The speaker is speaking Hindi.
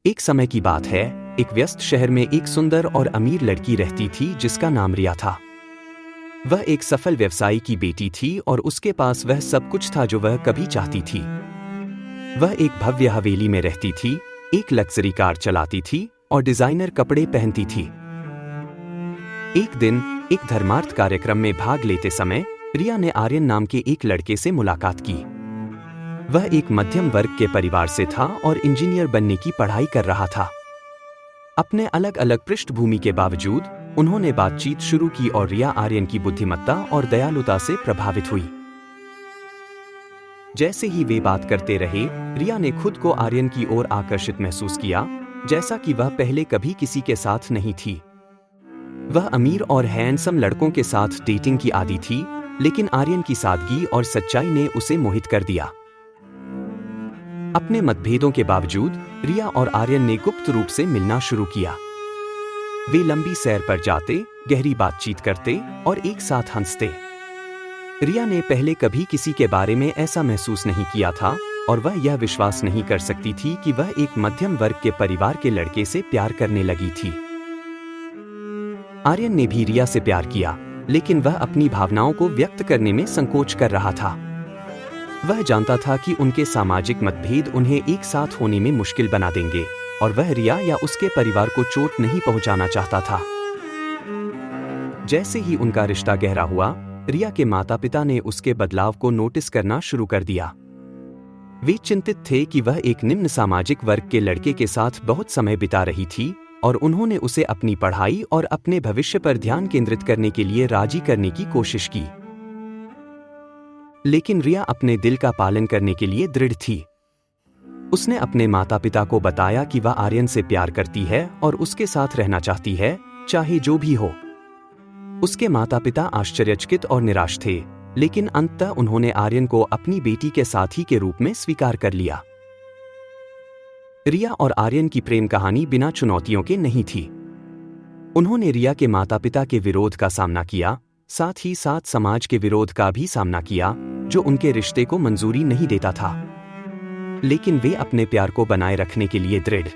एक समय की बात है, एक व्यस्त शहर में एक सुंदर और अमीर लड़की रहती थी जिसका नाम रिया था। वह एक सफल व्यवसायी की बेटी थी और उसके पास वह सब कुछ था जो वह कभी चाहती थी। वह एक भव्य हवेली में रहती थी, एक लग्जरी कार चलाती थी और डिजाइनर कपड़े पहनती थी। एक दिन एक धर्मार्थ कार्यक्रम में भाग लेते समय रिया ने आर्यन नाम के एक लड़के से मुलाकात की। वह एक मध्यम वर्ग के परिवार से था और इंजीनियर बनने की पढ़ाई कर रहा था। अपने अलग अलग पृष्ठभूमि के बावजूद उन्होंने बातचीत शुरू की और रिया आर्यन की बुद्धिमत्ता और दयालुता से प्रभावित हुई। जैसे ही वे बात करते रहे, रिया ने खुद को आर्यन की ओर आकर्षित महसूस किया, जैसा कि वह पहले कभी किसी के साथ नहीं थी। वह अमीर और हैंडसम लड़कों के साथ डेटिंग की आदी थी, लेकिन आर्यन की सादगी और सच्चाई ने उसे मोहित कर दिया। अपने मतभेदों के बावजूद रिया और आर्यन ने गुप्त रूप से मिलना शुरू किया। वे लंबी सैर पर जाते, गहरी बातचीत करते और एक साथ हंसते। रिया ने पहले कभी किसी के बारे में ऐसा महसूस नहीं किया था और वह यह विश्वास नहीं कर सकती थी कि वह एक मध्यम वर्ग के परिवार के लड़के से प्यार करने लगी थी। आर्यन ने भी रिया से प्यार किया, लेकिन वह अपनी भावनाओं को व्यक्त करने में संकोच कर रहा था। वह जानता था कि उनके सामाजिक मतभेद उन्हें एक साथ होने में मुश्किल बना देंगे और वह रिया या उसके परिवार को चोट नहीं पहुंचाना चाहता था। जैसे ही उनका रिश्ता गहरा हुआ, रिया के माता-पिता ने उसके बदलाव को नोटिस करना शुरू कर दिया। वे चिंतित थे कि वह एक निम्न सामाजिक वर्ग के लड़के के साथ बहुत समय बिता रही थी और उन्होंने उसे अपनी पढ़ाई और अपने भविष्य पर ध्यान केंद्रित करने के लिए राजी करने की कोशिश की। लेकिन रिया अपने दिल का पालन करने के लिए दृढ़ थी। उसने अपने माता-पिता को बताया कि वह आर्यन से प्यार करती है और उसके साथ रहना चाहती है, चाहे जो भी हो। उसके माता-पिता आश्चर्यचकित और निराश थे, लेकिन अंततः उन्होंने आर्यन को अपनी बेटी के साथी के रूप में स्वीकार कर लिया। रिया और आर्यन की प्रेम कहानी बिना चुनौतियों के नहीं थी। उन्होंने रिया के माता-पिता के विरोध का सामना किया, साथ ही साथ समाज के विरोध का भी सामना किया, जो उनके रिश्ते को मंजूरी नहीं देता था। लेकिन वे अपने प्यार को बनाए रखने के लिए दृढ़